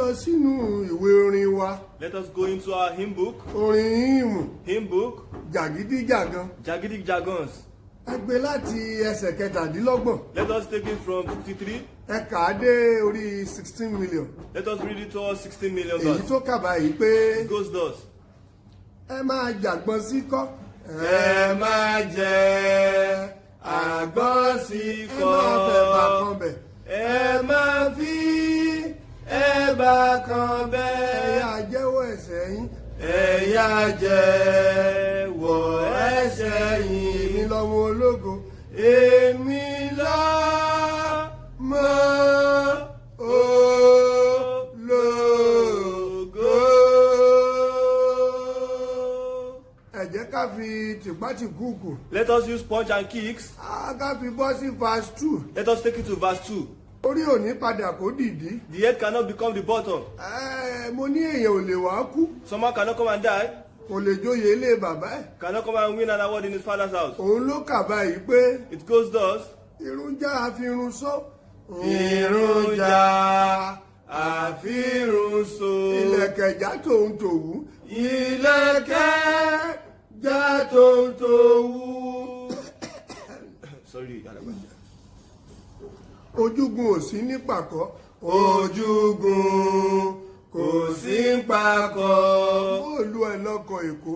lọ sínú ìwé orin wa. Let us go into our hymn book. Orin hymn. Hymn book. Jàgídíjàgan. Jàgídíjàgans. Ẹ gbé láti ẹsẹ̀ kẹtàdínlọ́gbọ̀n. Let us take it from 53. Ẹ kà á dé orí 16 million. Let us read it to all 16 million. Èyí tó kà báyìí pé. It goes thus. Ẹ máa jàgbọ́n sí kọ́. Ẹ máa jẹ àgbọn sí kọ́. Ẹ máa fẹ́ bá kan bẹ̀. Ẹ máa fi ẹ̀bà kan bẹ́. Ẹ̀yà jẹ́wọ́ ẹ̀ṣẹ̀ yín. Ẹ̀yà jẹ́wọ́ ẹ̀ṣẹ̀ yín. Èmi lọ́mọ ológo. Èmi lọ́mọ ológo. Ẹ jẹ́ ká fi tìpátìkúùkù. Let us use punch and kicks. Ká fi bọ́ sí verse 2. Let us take it to verse 2. Orí ò ní padà kó dìdí. The head cannot become the bottom. Mo ní èèyàn ò lè wá kú. Someone cannot come and die. Kò lè joyè ilé bàbá ẹ̀. Cannot come and win an award in his father's house. Òun ló kà báyìí pé. It goes thus. Irunjà àfirun só. Irunjà àfirun só. Ìlẹ̀kẹ̀ já tòun tòwú. Ìlẹ̀kẹ̀ já tòun tòwú. Sorry, Alagbaja. Ojúgun ò sí ní pàkọ́. Ojúgun kò sí pàkọ́. Mo lu ẹ lọ́kọ̀ Èkó.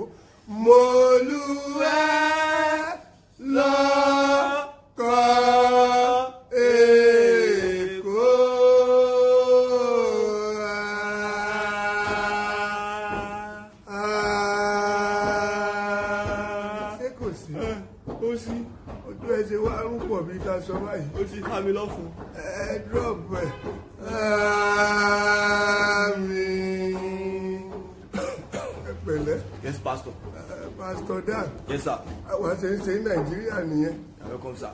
Mo lu ẹ lọ́kọ̀ Èkó. Ṣé kò sí? Ó sí. Ojú ẹ ṣe wá rúpọ̀ bí ká sọ báyìí. Ó ti há mi lọ́fun. Drop ẹ̀. Àmín. Ẹ pẹ̀lẹ́. Yes, Pastor. Pastor Dan. Yes, sir. Àwọn ṣe ń ṣe ní Nàìjíríà nìyẹn. Welcome, sir.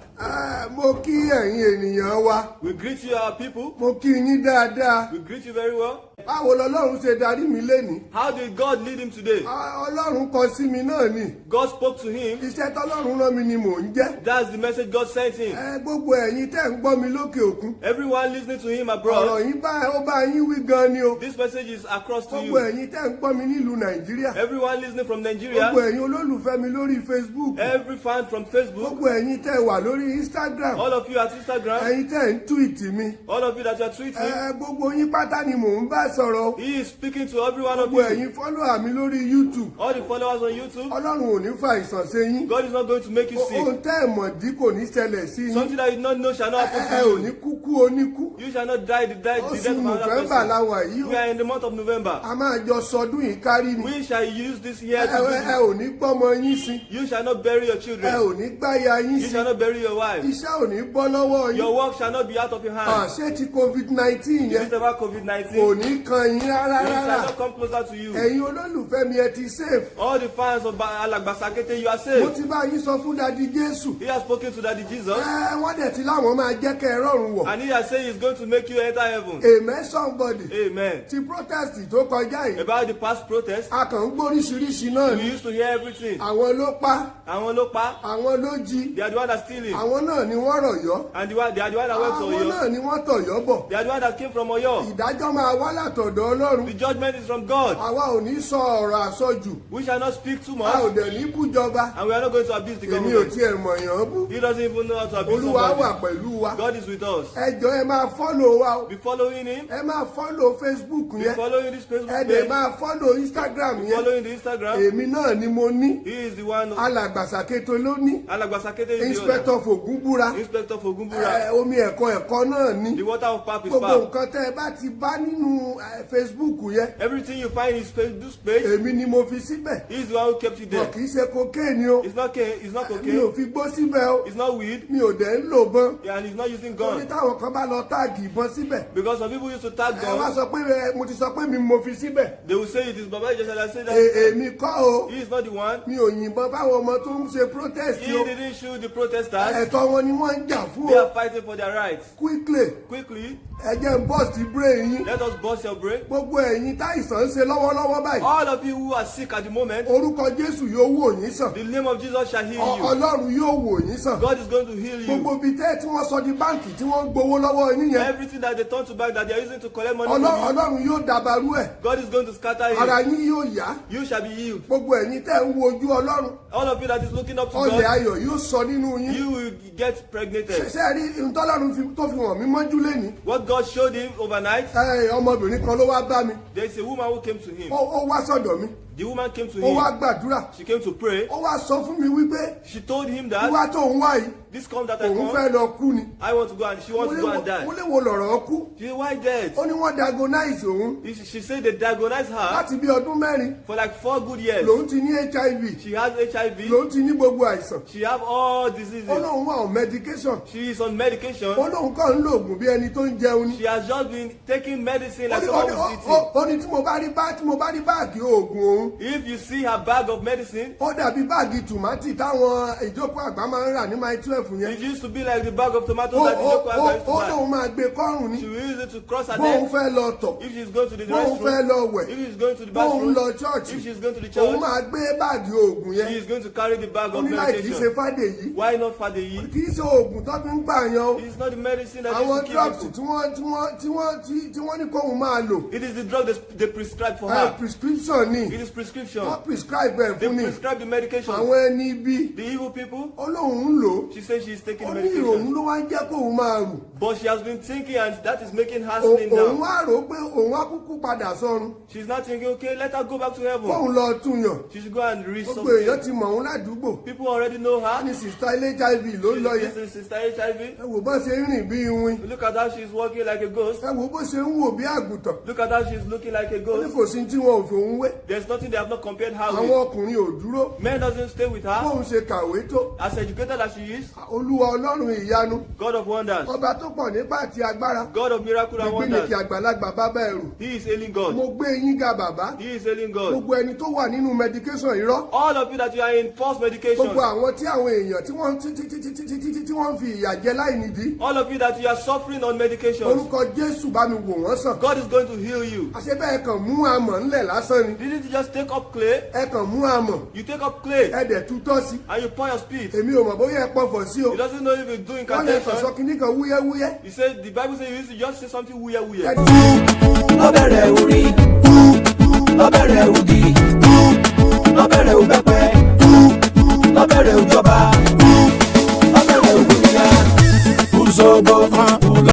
Mo kí ẹ̀yin ènìyàn wa. We greet you, our people. Mo kí yín dáadáa. We greet you very well. Báwo lọlọ́run ṣe darí mi lénìí? How did God lead him today? Ọlọ́run kọ sí mi náà ni. God spoke to him. Iṣẹ́ tọ́lọ́run rán mi ni mò ń jẹ́. That's the message God sent him. Gbogbo ẹ̀yin tẹ́ ń gbọ́ mi lókè òkun. Everyone listening to him abroad. Ọ̀rọ̀ yín ó bá yín wí gan ni o. This message is across to you. Gbogbo ẹ̀yin tẹ́ ń gbọ́ mi nílùú Nàìjíríà. Everyone listening from Nigeria. Gbogbo ẹ̀yin olólùfẹ́ mi lórí Facebook. Every fan from Facebook. Gbogbo ẹ̀yin tẹ́ wà lórí Instagram. All of you at Instagram. Ẹ̀yin tẹ́ ń tweet mi. All of you that are tweeting. Gbogbo yín pátá ni mò ń bá sọ̀rọ̀. He is speaking to every one of you. Gbogbo ẹ̀yin follower mi lórí YouTube. All the followers on YouTube. Ọlọ́run ò ní fa ìsàn ṣe yín. God is not going to make you sick. Ohun tẹ́ ẹ̀ mọ̀ dí kò ní ṣẹlẹ̀ sí yín. Something that you not know shall not happen Ẹ to ò you. ní kúkú oníkú. You shall not die the death of Oṣù another November la person. wà yìí o. We are in the month of November. A máa jọ sọdún yìí kárí ni. We shall use this year to Ẹ do ò ní gbọ́mọ yín sí. You shall not bury your Ẹ children. ò ní gbáya yín You sí. shall not bury your wife. Iṣẹ́ ò ní bọ́ lọ́wọ́ yín. Your work shall not be out of your hand. Ṣé ti COVID-19 Is yẹn it about COVID-19? kò ní kan yín rárá It shall rárá. not come closer to you. Ẹ̀yin olólùfẹ́ mi ẹ ti safe. All the fans of Alagbasakete, you are Mo saved. ti bá yín sọ fún Dadi Jésù. He has spoken to Daddy Jesus. Wọ́n dẹ̀ ti láwọn máa jẹ́ kẹ́ ẹ rọrùn wọ̀. And he has said he's going to make you enter heaven. Amen somebody. Amen. Ti protest tó kọjá yìí. About the past protest, A kàn ń gbóríṣiríṣi náà we ni. used to hear everything. Àwọn ló pa, Àwọn ló pa. àwọn ló jí, They are the one that stealing. àwọn náà ni wọ́n rọ̀yọ́. And they are the one that went to Àwọn Oyo. náà ni wọ́n tọ̀yọ́ bọ̀. They are the one that came from Oyo. Ìdájọ́ máa wá látọ̀dọ̀ Ọlọ́run. The judgment is from God. Àwa ò ní sọ ọ̀rọ̀ àsọjù. We shall not speak too A ò much. dẹ̀ ní bújọba. And we are not going to abuse the Èmi ò government. tiẹ̀ mọ̀ yàn bú. He doesn't even know how to abuse Olúwa wà somebody. pẹ̀lú wa. God is with us. Ẹ jọ̀ọ́ ẹ máa follow wa o. Be following him. Ẹ máa follow Facebook Be yẹn. following this Ẹ Facebook dẹ̀ page. máa follow Instagram Be yẹn. following the Instagram. Èmi náà ni mo ní. He is the one. Alàgbàsàkéto ló ní. Alagbasakete is the Inspector Fògúnbúra. owner. Inspector Fogumbura. Omi ẹ̀kọ́ náà ní. The water of pap is Gbogbo pap. nǹkan tẹ́ ẹ bá ti bá nínú Facebook yẹn. Everything you find in his Facebook page, Èmi ni mo fi síbẹ̀. he is the one who kept you Wọ́n there. kì í ṣe cocaine o. It's not it's not Mi ò cocaine. fi gbó síbẹ̀ o. It's not weed. Mi ò dẹ̀ ń lò bọ́n. And he's not using Torí gun. táwọn kan bá lọ táàgì ìbọn síbẹ̀. Because some people used to tag Ẹ wá guns. sọ pé mo ti sọ pé mi mo fi síbẹ̀. They will say it is Baba Ijesha that said that. Èmi kọ́ o. He is not the one. Mi ò yìnbọn fáwọn ọmọ tó ń ṣe protest He o. didn't shoot the protesters. Ẹ̀tọ́ wọn ni wọ́n ń jà fún They o. are fighting for their rights. Quickly Quickly, ẹ jẹ́ ń bọ́ọ̀sì brain yín. let us bust your brain. Gbogbo ẹ̀yin táìsàn ń ṣe lọ́wọ́lọ́wọ́ báyìí. All of you who are sick at the moment, Orúkọ Jésù yóò wò yín sàn. the name of Jesus shall heal you. Ọlọ́run yóò wò yín sàn. God is going to heal Gbogbo you. ibi tẹ́ tí wọ́n sọ di báǹkì tí wọ́n ń gbowó lọ́wọ́ yín yẹn Everything that they turn to back that they are using to collect money Ọlọ́run yóò dàbàrú ẹ̀. God is going to scatter Ara it. yín yóò yá. You shall be healed. Gbogbo ẹ̀yin tẹ́ ń wojú Ọlọ́run. All of you that is looking up to Ọlẹ̀ God, ayọ̀ yóò sọ nínú yín. you will get pregnated. Ṣé ẹ rí ìtọ́lọ́run tó fi hàn mí mọ́jú lẹ́ni? What God showed him overnight, Ọmọbìnrin kan ló wá bá mi. there is a woman who came to him. Ó wá sọ́dọ̀ mi. The woman came to Ó wá him. gbàdúrà. She came to pray. Ó wá sọ fún mi wípé She told him that wíwá tó ń wá yìí this come that I òun come, fẹ́ lọ kú ni. I want to go and she wants to go and Mo die. lè wo lọ̀rọ̀ kú. She said, why death? Ó ní wọ́n diagnose òun She said they diagnosed her láti bí ọdún mẹ́rin. for like 4 good years. Lòun ti ní HIV. She has HIV. Lòun ti ní gbogbo àìsàn. She have all Ó diseases. lóun wà on medication. She is on medication. Ó lóun kàn ń lo oògùn bí ẹni tó ń jẹun ni. She has just been taking medicine like Ó someone ní- who's eating. ó ní tí mo bá rí báàgì oògùn òun. If you see her bag of medicine, Ó dàbí báàgì tòmátì táwọn ìjókòó àgbà máa ń rà ní mile 12 yẹn. it used to be like the bag of tomatoes that the local Ó used to buy. lóun máa gbé kọ́rùn ni. She will use it to cross her Bóun neck. fẹ́ lọ tọ̀. If she's going to the Bóun fẹ́ restroom, lọ wẹ̀. if she's going to the Bóun bathroom, lọ ṣọ́ọ̀ṣì. if she's going to the Òun church, máa gbé báàgì oògùn she yẹn. is going to carry the bag Ó of ní láì kìí ṣe medication. fàdé yìí. Why not Father Yi? Kì í ṣe oògùn tó fi ń gbàyàn o. It is not the medicine that Àwọn is to drugs give tí wọ́n ní kóun máa lò. it is the drug they prescribe for her. Prescription ni. It is prescription. Wọ́n prescribe ẹ̀ They fún ni. prescribe the medication. Àwọn ẹni ibi. The evil people, Ó lóun ń lò ó. she says she is taking Ó ní ìrònú medication. ló wá ń jẹ́ kóun máa rù. But she has been thinking and that is making her slim Òun down. wá rò ó pé òun á kúkú padà sọ́run. She's not thinking, okay, let her go back to heaven. Kóun lọ tún yàn. She should go and read Gbogbo èèyàn something. ti mọ̀ òun ládùúgbò. People already know Wọ́n ní her. sista ilé HIV ló ń lọ yẹn. This is Sister HIV. Ẹ wò bó ṣe ń rìn bí iwin. Look at how she's walking like a ghost. Ẹ wò bó ṣe ń wò bí àgùntàn. Look at how she's looking like a Ó ní ghost. kò sí tí wọn ò fi òun wé. There's nothing they have not compared her Àwọn with. ọkùnrin ò dúró. Men doesn't stay with her. Bóun ṣe kàwé tó. As educated as she is, Olúwa Ọlọ́run ìyanu. God of wonders, Ọba tó pọ̀ nípa àti agbára. God of miracle and Ìgbìnìkì wonders, àgbàlagbà bàbá ẹ̀rù. He is hailing God. Mo gbé yín ga bàbá. He is hailing God. Gbogbo ẹni tó wà nínú medication irọ́. All of you that you are in false medication, Gbogbo àwọn tí àwọn èèyàn tí wọ́n fi ìyà jẹ láì nídìí. all of you that you are suffering on medication, Orúkọ Jésù bá mi wò wọ́n sàn. God is going to heal you. Àṣé bẹ́ẹ̀ kàn mú amọ̀ ńlẹ̀ lásán ni. Didn't you just take up clay? Ẹ kàn mú amọ̀. You take up clay Ẹ dẹ̀ tutọ́ sí. and you pour your spit. Èmi ò mọ̀ bóyá ẹ pọ̀fọ̀ sí o. He doesn't know if you do Wọ́n lè kàn sọ incantation. kinní kan wúyẹ́wúyẹ́. He said, the Bible says you used to just say something wuya wuya. lọ́bẹ̀rẹ̀ orí lọ́bẹ̀rẹ̀ ògì lọ́bẹ̀rẹ̀ òbẹ́pẹ́